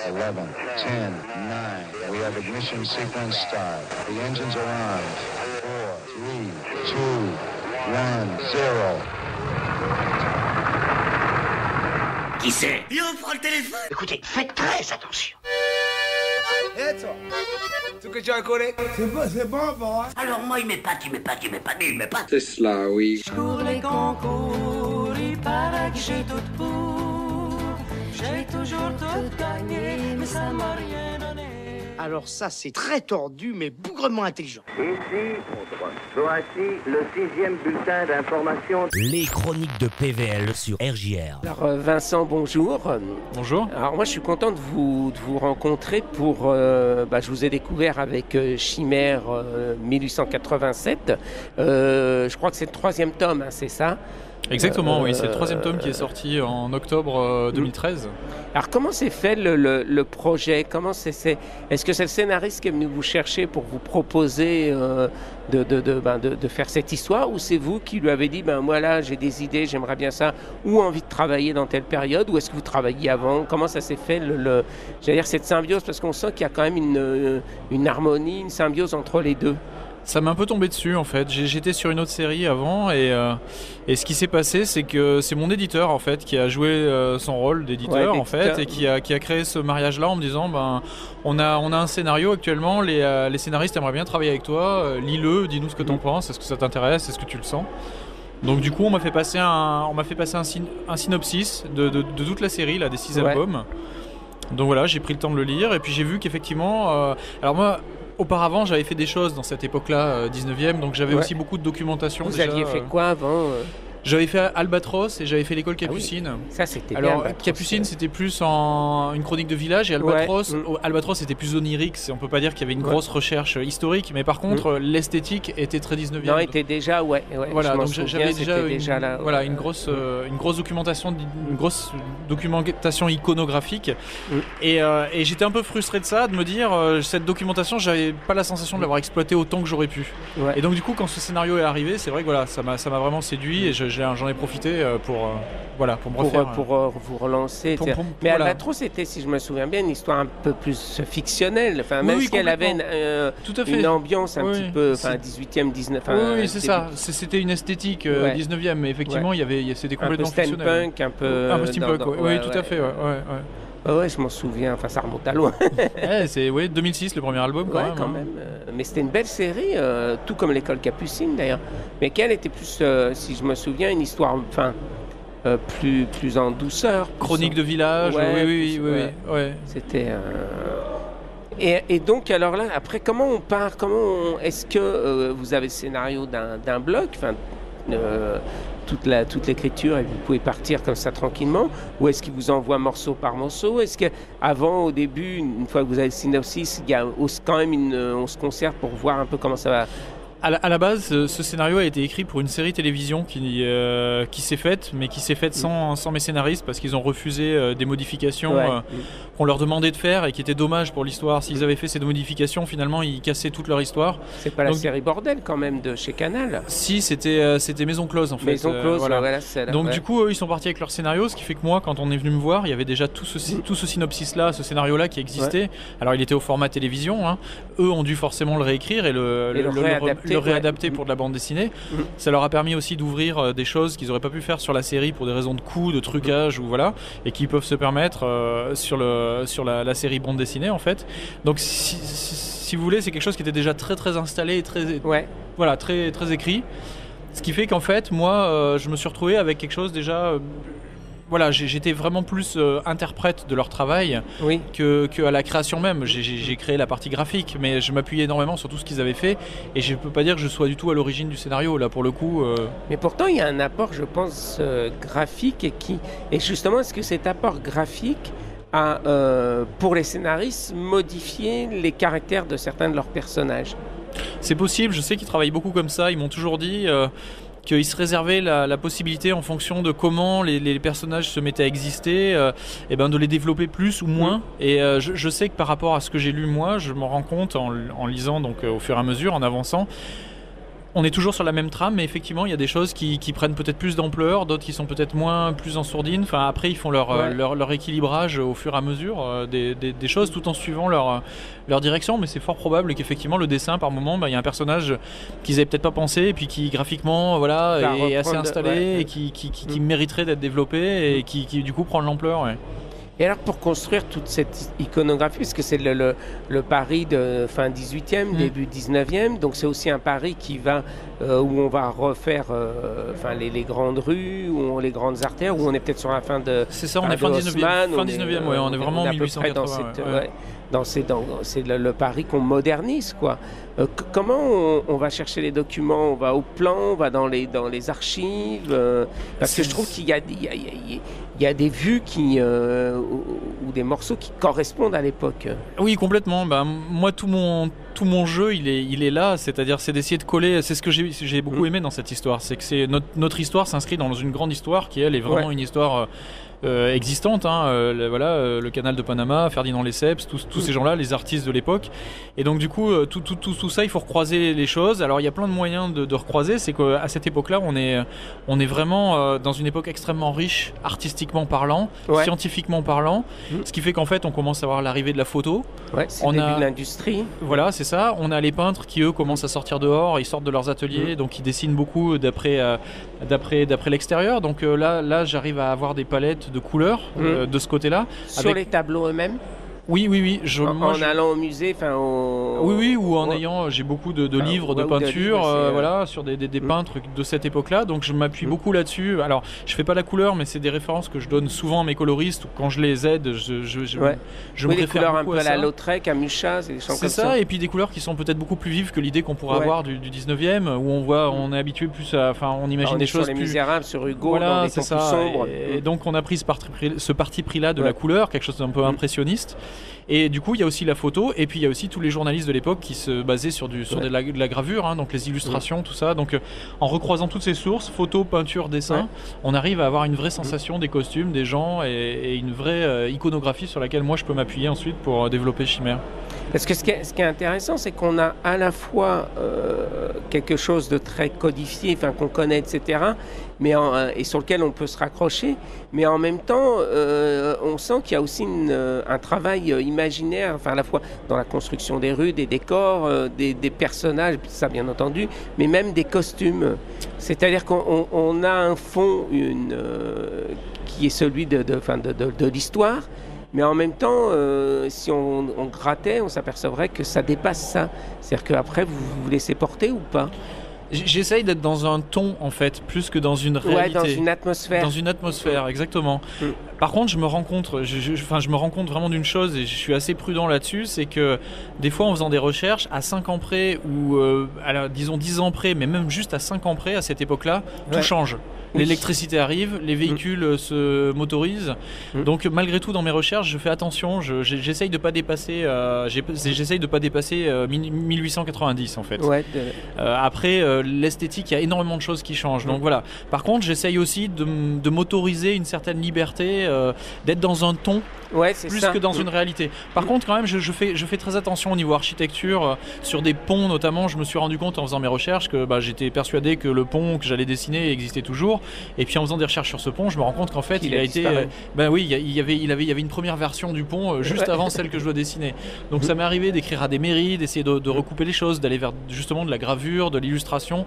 11, 10, 9. We have ignition sequence start. The engines are on. 4, 3, 2, 1, 0. Qui c'est? Il reprend le téléphone. Écoutez, faites très attention. Et toi? Ce que tu as collé? C'est bon, bon, hein? Alors moi, il m'épate. C'est cela, oui. Je cours les concours, il paraît que j'ai tout pour. J'ai toujours tout gagné, mais ça m'a rien donné. Alors ça, c'est très tordu, mais bougrement intelligent. Ici, voici le 6e bulletin d'information. Les chroniques de PVL sur RJR. Alors Vincent, bonjour. Bonjour. Alors moi je suis content de vous rencontrer pour... je vous ai découvert avec Chimère 1887. Je crois que c'est le 3e tome, hein, c'est ça? Exactement, oui, c'est le 3e tome qui est sorti en octobre 2013. Alors comment s'est fait le projet? Est-ce que c'est le scénariste qui est venu vous chercher pour vous proposer de faire cette histoire, ou c'est vous qui lui avez dit moi là j'ai des idées, j'aimerais bien ça, ou envie de travailler dans telle période, ou est-ce que vous travailliez avant? Comment ça s'est fait j'allais dire cette symbiose, parce qu'on sent qu'il y a quand même une harmonie, une symbiose entre les deux. Ça m'a un peu tombé dessus en fait. J'étais sur une autre série avant et ce qui s'est passé, c'est que c'est mon éditeur en fait qui a joué son rôle d'éditeur en fait, et qui a créé ce mariage-là en me disant on a un scénario actuellement, les scénaristes aimeraient bien travailler avec toi, lis-le, dis-nous ce que t'en penses, est-ce que ça t'intéresse, est-ce que tu le sens? Donc du coup on m'a fait passer un synopsis de toute la série là, des 6 albums. Donc voilà, j'ai pris le temps de le lire et puis j'ai vu qu'effectivement, alors moi auparavant, j'avais fait des choses dans cette époque-là, 19e, donc j'avais aussi beaucoup de documentation. Vous aviez fait quoi avant? J'avais fait Albatros et j'avais fait l'école Capucine. Ah oui. Ça, c'était alors, bien. Capucine, c'était plus une chronique de village, et Albatros, Albatros c'était plus onirique. On peut pas dire qu'il y avait une grosse recherche historique, mais par contre, l'esthétique était très 19e. Non, était déjà, voilà, donc j'avais déjà une grosse documentation iconographique. Et j'étais un peu frustré de ça, de me dire, cette documentation, j'avais pas la sensation de l'avoir exploitée autant que j'aurais pu. Ouais. Et donc, du coup, quand ce scénario est arrivé, c'est vrai que ça m'a vraiment séduit, et j'en ai profité pour me refaire. Pour vous relancer. Mais Albatros, c'était, si je me souviens bien, une histoire un peu plus fictionnelle. Enfin, même si elle avait une ambiance un petit peu 18e, 19e. Oui, c'est ça. C'était une esthétique 19e, mais effectivement, c'était complètement fictionnel. Un peu steampunk. Un peu steampunk, oui, tout à fait. Ouais, je m'en souviens, enfin ça remonte à loin. C'est 2006 le premier album quand même. Mais c'était une belle série, tout comme l'école Capucine d'ailleurs. Mais qu'elle était plus, si je me souviens, une histoire plus en douceur. Chronique de village, oui. C'était... Et donc alors là, après comment on part, est-ce que vous avez le scénario d'un bloc, toute l'écriture, et vous pouvez partir comme ça tranquillement, ou est-ce qu'il vous envoie morceau par morceau? Est-ce qu'avant, au début, une fois que vous avez le synopsis, il y a quand même on se concerte pour voir un peu comment ça va? À la base, ce scénario a été écrit pour une série télévision qui s'est faite, mais qui s'est faite sans mes scénaristes, parce qu'ils ont refusé des modifications qu'on leur demandait de faire, et qui étaient dommages pour l'histoire. S'ils avaient fait ces modifications, finalement, ils cassaient toute leur histoire. C'est pas la série Bordel quand même de chez Canal? Si, c'était Maison Close en fait. Maison Close, Donc du coup, eux, ils sont partis avec leur scénario, ce qui fait que moi, quand on est venu me voir, il y avait déjà tout ce synopsis-là, ce scénario-là qui existait. Alors il était au format télévision. Eux ont dû forcément le réécrire et le réadapter pour de la bande dessinée. Ça leur a permis aussi d'ouvrir des choses qu'ils n'auraient pas pu faire sur la série pour des raisons de coût, de trucage et qui peuvent se permettre sur la série bande dessinée en fait. Donc si vous voulez, c'est quelque chose qui était déjà très très installé et très très écrit. Ce qui fait qu'en fait, moi, je me suis retrouvé avec quelque chose déjà... j'étais vraiment plus interprète de leur travail que à la création même. J'ai créé la partie graphique, mais je m'appuyais énormément sur tout ce qu'ils avaient fait, et je peux pas dire que je sois du tout à l'origine du scénario, là, pour le coup. Mais pourtant, il y a un apport, je pense, graphique, et justement, est-ce que cet apport graphique a, pour les scénaristes, modifié les caractères de certains de leurs personnages? C'est possible, je sais qu'ils travaillent beaucoup comme ça, ils m'ont toujours dit... qu'ils se réservaient la possibilité, en fonction de comment les personnages se mettaient à exister, de les développer plus ou moins. Et je sais que par rapport à ce que j'ai lu moi, je me rends compte en lisant donc au fur et à mesure, en avançant, On est toujours sur la même trame, mais effectivement, il y a des choses qui prennent peut-être plus d'ampleur, d'autres qui sont peut-être plus en sourdine. Enfin, après, ils font leur équilibrage au fur et à mesure des choses, tout en suivant leur direction. Mais c'est fort probable qu'effectivement, le dessin, par moment, il y a un personnage qu'ils n'avaient peut-être pas pensé, et puis qui, graphiquement, est assez installé, et qui mériterait d'être développé, et qui du coup, prend de l'ampleur. Ouais. Et alors pour construire toute cette iconographie, parce que c'est le Paris de fin 18e, début 19e, donc c'est aussi un Paris qui va, où on va refaire les grandes rues, les grandes artères, où on est peut-être sur la fin de... C'est ça, on est fin 19e, on est vraiment en 1880. C'est le Paris qu'on modernise, quoi. Comment on va chercher les documents? On va au plan, on va dans les archives, parce que je trouve qu'il y a des vues ou des morceaux qui correspondent à l'époque. Oui, complètement. Moi, tout mon jeu, il est là, c'est-à-dire c'est d'essayer de coller. C'est ce que j'ai beaucoup aimé dans cette histoire, c'est que notre histoire s'inscrit dans une grande histoire qui elle est vraiment une histoire existante, le canal de Panama, Ferdinand Lesseps, tous ces gens-là, les artistes de l'époque. Et donc du coup, tout ça, il faut recroiser les choses. Alors il y a plein de moyens de recroiser. C'est qu'à cette époque-là, on est vraiment dans une époque extrêmement riche, artistiquement parlant, scientifiquement parlant. Ce qui fait qu'en fait, on commence à voir l'arrivée de la photo. Ouais, c'est le début de l'industrie. Voilà, c'est ça. On a les peintres qui, eux, commencent à sortir dehors. Ils sortent de leurs ateliers, donc ils dessinent beaucoup d'après l'extérieur. Donc là, j'arrive à avoir des palettes de couleurs de ce côté-là. Sur les tableaux eux-mêmes? Oui. En allant au musée, Oui, ou en ayant, j'ai beaucoup de livres de peinture, sur des peintres de cette époque-là, donc je m'appuie beaucoup là-dessus. Alors, je fais pas la couleur, mais c'est des références que je donne souvent à mes coloristes, ou quand je les aide, je me réfère couleurs un beaucoup peu à à la Lautrec, à Mucha, c'est des choses comme ça. C'est ça, et puis des couleurs qui sont peut-être beaucoup plus vives que l'idée qu'on pourrait avoir du 19e, où on est habitué plus à, on imagine des choses sur les plus... Misérables, sur Hugo, dans des tons plus sombres. Et donc on a pris ce parti pris-là de la couleur, quelque chose d'un peu impressionniste. Et du coup, il y a aussi la photo, et puis il y a aussi tous les journalistes de l'époque qui se basaient sur de la gravure, donc les illustrations, tout ça. Donc en recroisant toutes ces sources, photo, peinture, dessin, on arrive à avoir une vraie sensation des costumes, des gens, et une vraie iconographie sur laquelle moi je peux m'appuyer ensuite pour développer Chimère. Parce que ce qui est intéressant, c'est qu'on a à la fois quelque chose de très codifié, qu'on connaît, etc., et sur lequel on peut se raccrocher, mais en même temps, on sent qu'il y a aussi un travail imaginaire, à la fois dans la construction des rues, des décors, des personnages, ça bien entendu, mais même des costumes. C'est-à-dire qu'on a un fond qui est celui de l'histoire, mais en même temps, si on grattait, on s'apercevrait que ça dépasse ça. C'est-à-dire qu'après, vous vous laissez porter ou pas? J'essaye d'être dans un ton, en fait, plus que dans une réalité. Ouais, dans une atmosphère. Dans une atmosphère, exactement. Par contre, je me rends compte vraiment d'une chose, et je suis assez prudent là-dessus, c'est que des fois, en faisant des recherches, à 5 ans près, ou disons 10 ans près, mais même juste à 5 ans près, à cette époque-là, tout change. L'électricité arrive, les véhicules se motorisent. Donc malgré tout, dans mes recherches, je fais attention. J'essaye de pas dépasser. 1890 en fait. Après, l'esthétique, il y a énormément de choses qui changent. Donc voilà. Par contre, j'essaye aussi de m'autoriser une certaine liberté, d'être dans un ton. Plus que dans une réalité. Par contre, quand même, je fais très attention au niveau architecture. Sur des ponts, notamment, je me suis rendu compte en faisant mes recherches que j'étais persuadé que le pont que j'allais dessiner existait toujours. Et puis en faisant des recherches sur ce pont, je me rends compte qu'en fait, il a été... il y avait une première version du pont juste avant celle que je dois dessiner. Donc ça m'est arrivé d'écrire à des mairies, d'essayer de recouper les choses, d'aller vers justement de la gravure, de l'illustration,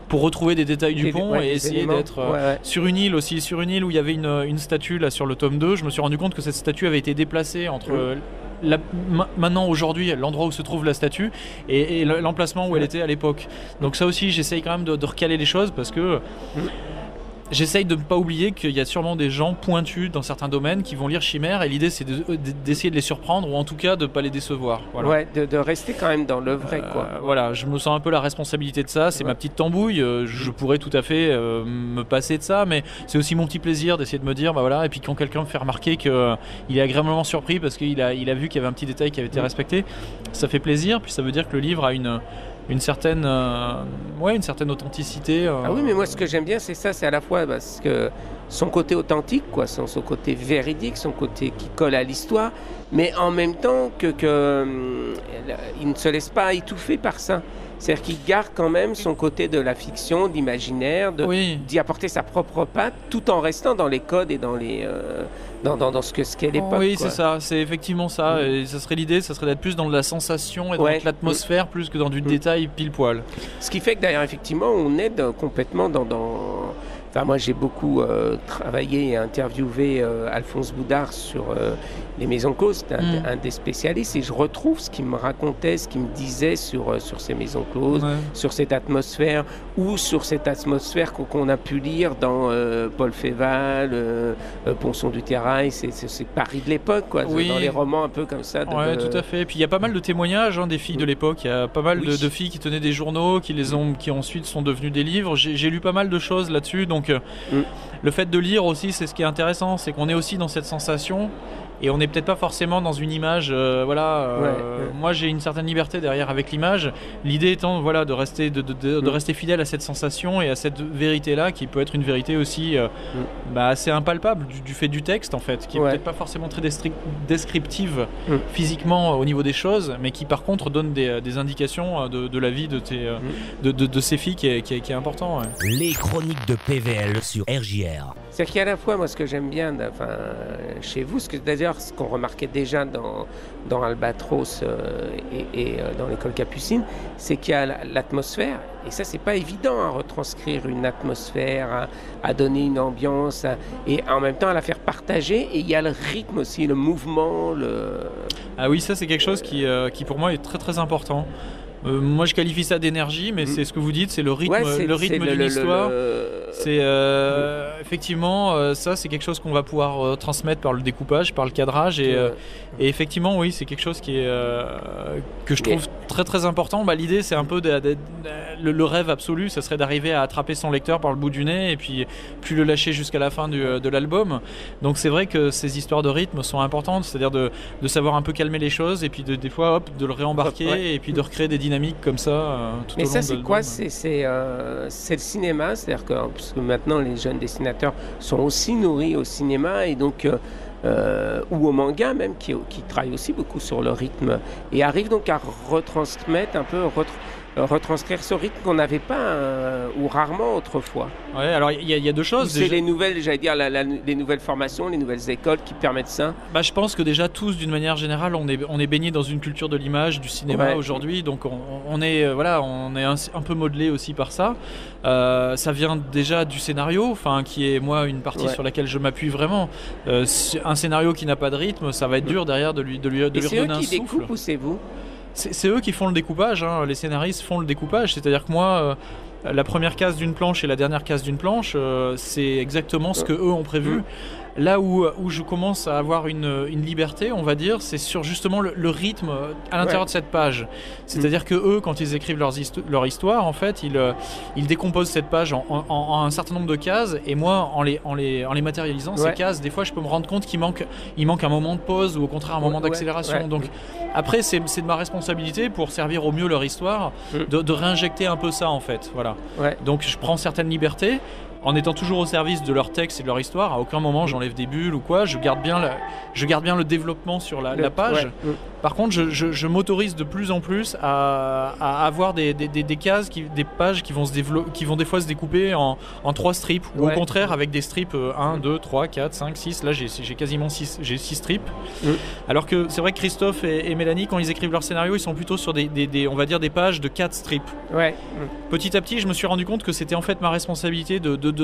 pour retrouver des détails du pont et essayer d'être sur une île aussi, sur une île où il y avait une statue là sur le tome 2. Je me suis rendu compte que cette statue avait été déplacée entre maintenant aujourd'hui l'endroit où se trouve la statue et l'emplacement où elle était à l'époque. Donc ça aussi, j'essaye quand même de recaler les choses, parce que j'essaye de ne pas oublier qu'il y a sûrement des gens pointus dans certains domaines qui vont lire Chimère, et l'idée c'est d'essayer de les surprendre, ou en tout cas de ne pas les décevoir. Voilà. De rester quand même dans le vrai, quoi. Voilà, je me sens un peu la responsabilité de ça, c'est ma petite tambouille, je pourrais tout à fait me passer de ça, mais c'est aussi mon petit plaisir d'essayer de me dire, et puis quand quelqu'un me fait remarquer qu'il est agréablement surpris parce qu'il a vu qu'il y avait un petit détail qui avait été respecté, ça fait plaisir, puis ça veut dire que le livre a une certaine authenticité. Ah oui, mais moi ce que j'aime bien, c'est ça, c'est à la fois parce que son côté authentique, son côté véridique, son côté qui colle à l'histoire, mais en même temps il ne se laisse pas étouffer par ça. C'est-à-dire qu'il garde quand même son côté de la fiction, d'imaginaire, d'y apporter sa propre patte, tout en restant dans les codes et dans les dans ce qu'est l'époque. Oui, c'est ça, c'est effectivement ça. Et ça serait l'idée, ça serait d'être plus dans la sensation et dans l'atmosphère, plus que dans du détail pile poil. Ce qui fait que d'ailleurs, effectivement, on est complètement dans... Enfin, moi, j'ai beaucoup travaillé et interviewé Alphonse Boudard sur les maisons closes, un des spécialistes, et je retrouve ce qu'il me racontait, ce qu'il me disait sur ces maisons closes, sur cette atmosphère, ou sur cette atmosphère qu'on a pu lire dans Paul Féval, Ponson du Terrail, c'est Paris de l'époque, quoi, dans les romans un peu comme ça. Oui, tout à fait. Et puis il y a pas mal de témoignages des filles de l'époque. Il y a pas mal de filles qui tenaient des journaux, qui ensuite sont devenus des livres. J'ai lu pas mal de choses là-dessus, donc le fait de lire aussi, c'est ce qui est intéressant, c'est qu'on est aussi dans cette sensation. Et on n'est peut-être pas forcément dans une image, moi j'ai une certaine liberté derrière avec l'image. L'idée étant de rester, de rester fidèle à cette sensation et à cette vérité-là, qui peut être une vérité aussi assez impalpable du fait du texte en fait, qui est peut-être pas forcément très descriptive physiquement au niveau des choses, mais qui par contre donne des indications de la vie de ces filles qui est important. Les chroniques de PVL sur RJR. C'est-à-dire qu'à la fois, moi, ce que j'aime bien chez vous, d'ailleurs, ce qu'on remarquait déjà dans Albatros et dans l'école Capucine, c'est qu'il y a l'atmosphère, et ça, c'est pas évident à retranscrire une atmosphère, à donner une ambiance, et en même temps à la faire partager, et il y a le rythme aussi, le mouvement. Ah oui, ça, c'est quelque chose qui pour moi est très très important. Moi je qualifie ça d'énergie, mais c'est ce que vous dites, c'est le rythme, d'une histoire. C'est effectivement ça, c'est quelque chose qu'on va pouvoir transmettre par le découpage, par le cadrage, et effectivement oui, c'est quelque chose qui est que je trouve très très important. L'idée c'est un peu le rêve absolu, ça serait d'arriver à attraper son lecteur par le bout du nez et puis plus le lâcher jusqu'à la fin de l'album. Donc c'est vrai que ces histoires de rythme sont importantes, c'est-à-dire de savoir un peu calmer les choses et puis des fois de le réembarquer et puis de recréer des dynamiques comme ça tout au long de l'album. Mais ça c'est quoi? C'est le cinéma, c'est-à-dire que parce que maintenant les jeunes dessinateurs sont aussi nourris au cinéma et donc ou au manga même qui travaille aussi beaucoup sur le rythme et arrive donc à retransmettre un peu retranscrire ce rythme qu'on n'avait pas ou rarement autrefois. Ouais, alors il y a deux choses. C'est les nouvelles, j'allais dire, les nouvelles formations, les nouvelles écoles qui permettent ça. Je pense que déjà tous, d'une manière générale, on est baigné dans une culture de l'image, du cinéma aujourd'hui, donc on est un peu modelé aussi par ça. Ça vient déjà du scénario, qui est moi une partie sur laquelle je m'appuie vraiment. Un scénario qui n'a pas de rythme, ça va être dur derrière de lui redonner un souffle. C'est eux qui découpent ou c'est vous? C'est eux qui font le découpage, les scénaristes font le découpage, c'est-à-dire que moi, la première case d'une planche et la dernière case d'une planche, c'est exactement ce que eux ont prévu. Là où je commence à avoir une liberté, on va dire, c'est sur justement le rythme à l'intérieur de cette page. C'est-à-dire que eux, quand ils écrivent leur histoire, en fait, ils décomposent cette page en un certain nombre de cases, et moi, en les matérialisant, ces cases, des fois, je peux me rendre compte qu'il manque un moment de pause ou au contraire un moment d'accélération. Donc après, c'est de ma responsabilité pour servir au mieux leur histoire, de réinjecter un peu ça, en fait. Voilà. Donc je prends certaines libertés, en étant toujours au service de leur texte et de leur histoire. À aucun moment j'enlève des bulles ou quoi, je garde bien le développement sur la page. Par contre, je m'autorise de plus en plus à avoir des cases, des pages qui vont des fois se découper en 3 strips, ou au contraire avec des strips 1, 2, 3, 4, 5, 6. Là j'ai quasiment 6 strips. Alors que c'est vrai que Christophe et Mélanie, quand ils écrivent leur scénario, ils sont plutôt sur on va dire des pages de 4 strips. Petit à petit, je me suis rendu compte que c'était en fait ma responsabilité de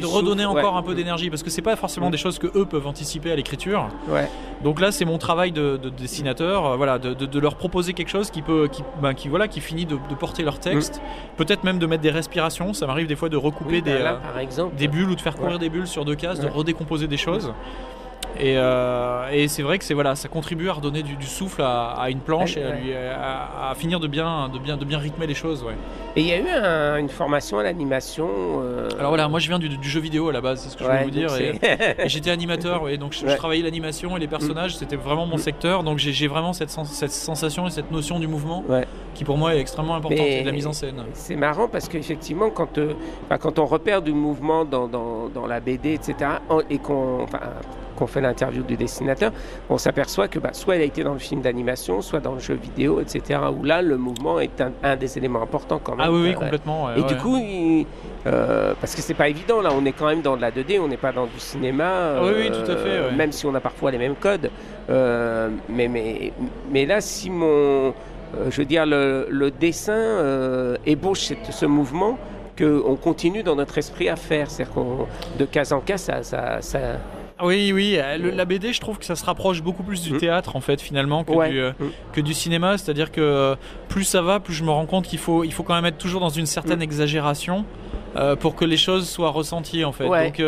redonner encore un peu d'énergie, parce que c'est pas forcément des choses que eux peuvent anticiper à l'écriture. Donc là c'est mon travail de dessinateur, de leur proposer quelque chose qui finit de porter leur texte, peut-être même de mettre des respirations. Ça m'arrive des fois de recouper des bulles ou de faire courir des bulles sur 2 cases, de redécomposer des choses. Et c'est vrai que ça contribue à redonner du souffle à une planche et à finir de bien rythmer les choses. Et il y a eu une formation à l'animation. Alors voilà, moi je viens du jeu vidéo à la base, c'est ce que je voulais vous dire. Et j'étais animateur, donc je travaillais l'animation et les personnages, c'était vraiment mon secteur. Donc j'ai vraiment cette sensation et cette notion du mouvement qui pour moi est extrêmement importante, et de la mise en scène. C'est marrant parce qu'effectivement, quand on repère du mouvement dans la BD, etc., et qu'on fait l'interview du dessinateur, on s'aperçoit que soit il a été dans le film d'animation, soit dans le jeu vidéo, etc., où là, le mouvement est un des éléments importants quand même. Ah oui, complètement. Et du coup, parce que c'est pas évident, là, on est quand même dans de la 2D, on n'est pas dans du cinéma. Oui, tout à fait. Même si on a parfois les mêmes codes. Mais là, si je veux dire, le dessin ébauche ce mouvement qu'on continue dans notre esprit à faire. C'est-à-dire de case en case, ça... Oui, la BD, je trouve que ça se rapproche beaucoup plus du théâtre, en fait, finalement, que du cinéma. C'est-à-dire que plus ça va, plus je me rends compte qu'il faut quand même être toujours dans une certaine exagération pour que les choses soient ressenties, en fait. Donc,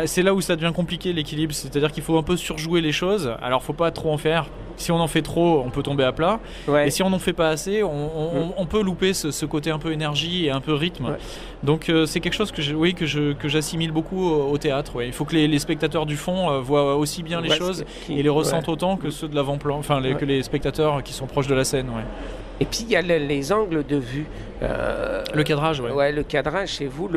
c'est là où ça devient compliqué, l'équilibre. C'est-à-dire qu'il faut un peu surjouer les choses. Alors, faut pas trop en faire. Si on en fait trop, on peut tomber à plat. Et si on n'en fait pas assez, on peut louper ce côté un peu énergie et un peu rythme. Donc c'est quelque chose que j'assimile beaucoup au théâtre. Il faut que les spectateurs du fond voient aussi bien les choses et les ressentent autant que ceux de l'avant-plan, que les spectateurs qui sont proches de la scène. Et puis il y a les angles de vue. Le cadrage, le cadrage chez vous,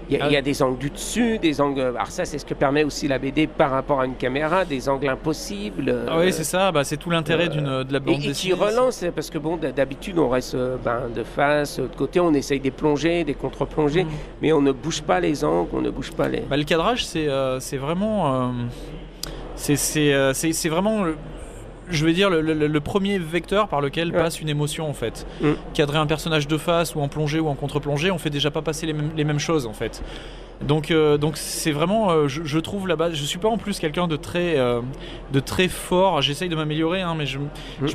il y a des angles du dessus, des angles... Alors ça, c'est ce que permet aussi la BD par rapport à une caméra, des angles impossibles. Oui, c'est ça. C'est tout l'intérêt de la bande dessinée. Et qui relance, parce que d'habitude, on reste de face, de côté, on essaye des plongées, des contre-plongées, mais on ne bouge pas les angles, on ne bouge pas les... Le cadrage, c'est vraiment... c'est vraiment... Je vais dire le premier vecteur par lequel passe une émotion, en fait. Cadrer un personnage de face ou en plongée ou en contre-plongée, on fait déjà pas passer les mêmes choses, en fait. Donc c'est vraiment, je trouve là-bas, je suis pas en plus quelqu'un de très fort. J'essaye de m'améliorer, mais je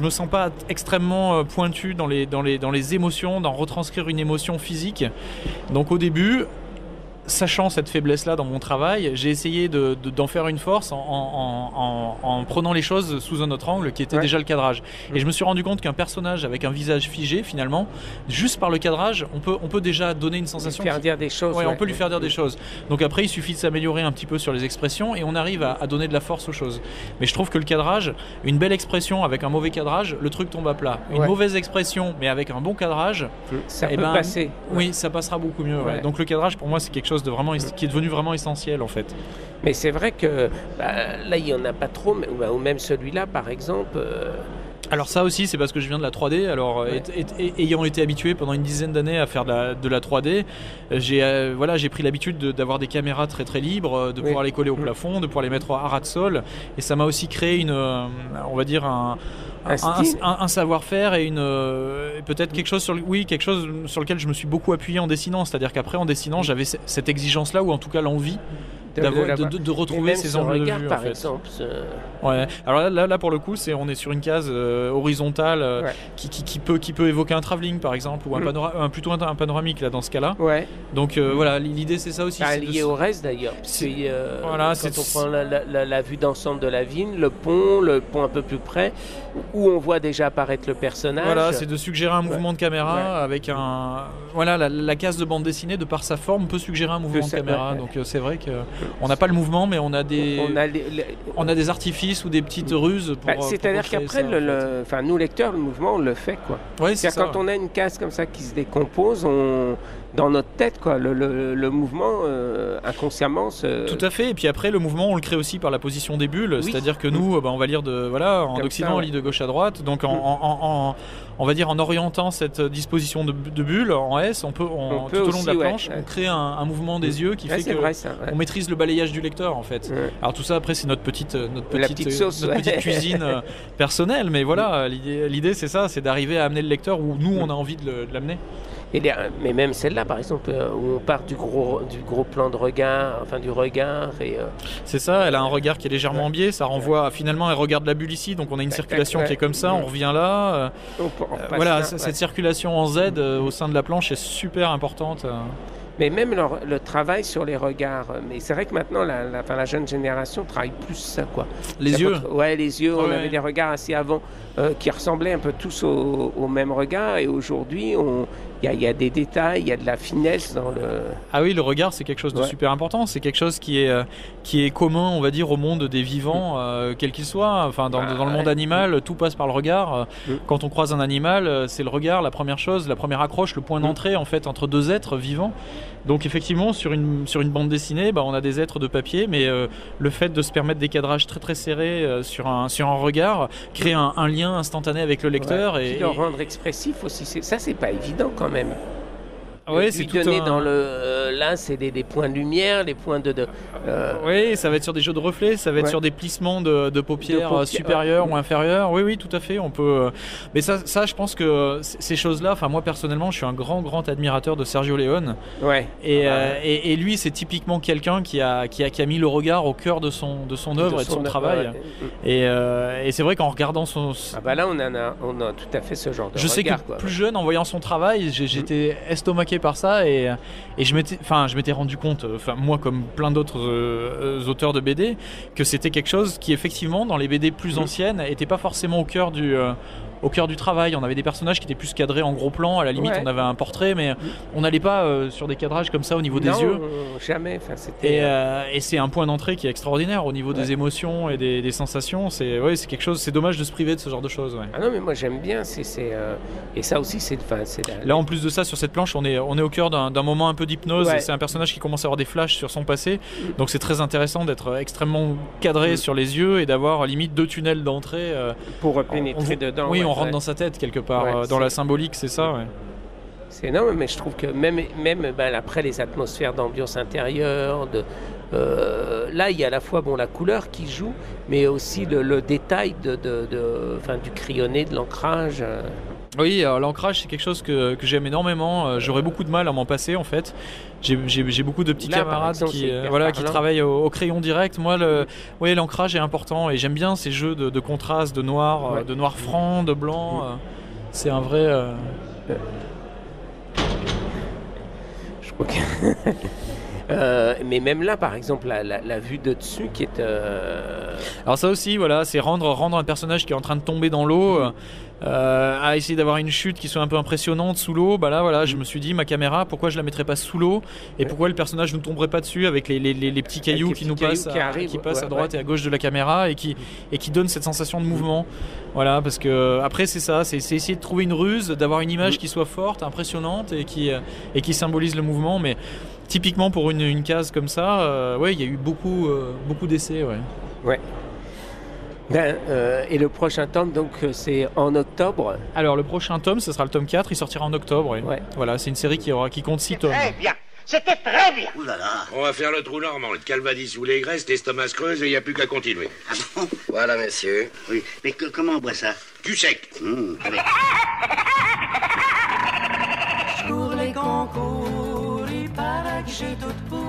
me sens pas extrêmement pointu dans les émotions, d'en retranscrire une émotion physique. Donc au début, sachant cette faiblesse-là dans mon travail, j'ai essayé d'en faire une force en prenant les choses sous un autre angle qui était déjà le cadrage. Et je me suis rendu compte qu'un personnage avec un visage figé, finalement, juste par le cadrage, on peut déjà donner une sensation. Lui faire dire des choses. On peut lui faire dire des choses. Donc après, il suffit de s'améliorer un petit peu sur les expressions et on arrive à donner de la force aux choses. Mais je trouve que le cadrage, une belle expression avec un mauvais cadrage, le truc tombe à plat. Une mauvaise expression, mais avec un bon cadrage, ça peut passer. Oui, ça passera beaucoup mieux. Donc le cadrage, pour moi, c'est quelque chose qui est devenu vraiment essentiel, en fait. Mais c'est vrai que là, il n'y en a pas trop, ou même celui-là, par exemple... Alors ça aussi, c'est parce que je viens de la 3D. Alors ayant été habitué pendant une dizaine d'années à faire de la 3D, j'ai pris l'habitude d'avoir des caméras très très libres, de pouvoir les coller au plafond, de pouvoir les mettre à ras de sol. Et ça m'a aussi créé on va dire un savoir-faire et peut-être quelque chose sur lequel je me suis beaucoup appuyé en dessinant. C'est-à-dire qu'après, en dessinant, j'avais cette exigence-là, ou en tout cas l'envie de retrouver ces angles de vue, par exemple. Alors là pour le coup, on est sur une case horizontale qui peut évoquer un travelling, par exemple, ou plutôt un panoramique, là, dans ce cas-là. Donc voilà, l'idée, c'est ça aussi. Lié au reste, d'ailleurs. Quand on prend la vue d'ensemble de la ville, le pont un peu plus près, où on voit déjà apparaître le personnage. Voilà, c'est de suggérer un mouvement de caméra avec la case de bande dessinée, de par sa forme, peut suggérer un mouvement de caméra. Donc c'est vrai qu'on n'a pas le mouvement, mais on a des artifices ou des petites ruses pour... C'est-à-dire qu'après, nous lecteurs, le mouvement, on le fait, quoi. C'est ça. Quand on a une case comme ça qui se décompose, dans notre tête, quoi, le mouvement inconsciemment Tout à fait. Et puis après, le mouvement, on le crée aussi par la position des bulles. C'est-à-dire que nous, on va lire en Occident, on lit de gauche à droite. Donc on va dire en orientant cette disposition de bulles en S, on peut tout au long de la planche, on crée un mouvement des yeux qui fait qu'on maîtrise le balayage du lecteur, en fait. Alors tout ça, après, c'est notre petite cuisine personnelle. Mais voilà, l'idée, c'est ça, c'est d'arriver à amener le lecteur où nous, on a envie de l'amener. Mais même celle-là, par exemple, où on part du gros plan de regard, du regard. C'est ça, elle a un regard qui est légèrement biais, ça renvoie, finalement, elle regarde la bulle ici, donc on a une circulation qui est comme ça, on revient là. Cette circulation en Z au sein de la planche est super importante. Mais même le travail sur les regards. Mais c'est vrai que maintenant, la jeune génération travaille plus ça, quoi. Les yeux. Les yeux. On avait des regards assez avant qui ressemblaient un peu tous au même regard. Et aujourd'hui, y a des détails, il y a de la finesse dans le... Ah oui, le regard, c'est quelque chose de super important. C'est quelque chose qui est commun, on va dire, au monde des vivants, quel qu'il soit. Enfin, dans le monde animal, tout passe par le regard. Quand on croise un animal, c'est le regard, la première chose, la première accroche, le point d'entrée, en fait, entre deux êtres vivants. Donc effectivement, sur une bande dessinée, on a des êtres de papier, mais le fait de se permettre des cadrages très très serrés sur un regard crée un lien instantané avec le lecteur. Et le rendre expressif aussi, ça c'est pas évident quand même. Oui, c'est tout donné dans le là, c'est des points de lumière, des points de Oui, ça va être sur des jeux de reflets, ça va être sur des plissements de paupières supérieures ou inférieures. Oui, tout à fait. On peut. Mais ça, je pense que ces choses-là. Enfin, moi personnellement, je suis un grand admirateur de Sergio Leone. Ouais. Et lui, c'est typiquement quelqu'un qui a mis le regard au cœur de son œuvre et de son travail. Et c'est vrai qu'en regardant son. Là, on a tout à fait ce genre de regard. Je sais que plus jeune, en voyant son travail, j'étais estomaqué par ça et je m'étais rendu compte, moi comme plein d'autres auteurs de BD, que c'était quelque chose qui effectivement dans les BD plus anciennes était pas forcément au cœur du travail. On avait des personnages qui étaient plus cadrés en gros plan, à la limite on avait un portrait, mais on n'allait pas sur des cadrages comme ça au niveau des yeux. Jamais. Et c'est un point d'entrée qui est extraordinaire au niveau des émotions et des sensations. C'est quelque chose. C'est dommage de se priver de ce genre de choses. Ouais. Ah non, mais moi j'aime bien. Et ça aussi, Là, en plus de ça, sur cette planche, on est au cœur d'un moment un peu d'hypnose. Ouais. C'est un personnage qui commence à avoir des flashs sur son passé. Donc c'est très intéressant d'être extrêmement cadré sur les yeux et d'avoir limite 2 tunnels d'entrée pour pénétrer dedans. Oui, on rentre dans sa tête quelque part. Dans la symbolique, c'est ça. Ouais. C'est énorme, mais je trouve que même après les atmosphères d'ambiance intérieure, là il y a à la fois la couleur qui joue, mais aussi le détail du crayonné, de l'ancrage. Oui, l'ancrage c'est quelque chose que j'aime énormément. J'aurais beaucoup de mal à m'en passer en fait. J'ai beaucoup de petits camarades qui travaillent au crayon direct. Moi, l'ancrage est important et j'aime bien ces jeux de contraste, de noir franc, de blanc. C'est un vrai. Je crois que. Mais même là, par exemple, la vue de dessus qui est. Alors ça aussi, c'est rendre un personnage qui est en train de tomber dans l'eau. À essayer d'avoir une chute qui soit un peu impressionnante sous l'eau. Je me suis dit, ma caméra, pourquoi je la mettrais pas sous l'eau et pourquoi le personnage ne tomberait pas dessus avec les petits cailloux qui passent à droite et à gauche de la caméra et qui donnent cette sensation de mouvement. Voilà, parce que après c'est ça, c'est essayer de trouver une ruse, d'avoir une image qui soit forte, impressionnante et qui symbolise le mouvement. Mais typiquement pour une case comme ça, il y a eu beaucoup d'essais. Ouais. Et le prochain tome, donc, c'est en octobre. Alors, le prochain tome, ce sera le tome 4, il sortira en octobre. Ouais. Voilà, c'est une série qui compte 6 tomes. Très bien. C'était très bien. Ouh là là. On va faire le trou normand, le calvadis ou les graisses, l'estomac se creuse et il n'y a plus qu'à continuer. Ah bon? Voilà, monsieur. Oui, mais comment on boit ça? Du sec. Avec... Pour les concours, il paraît que j'ai tout pour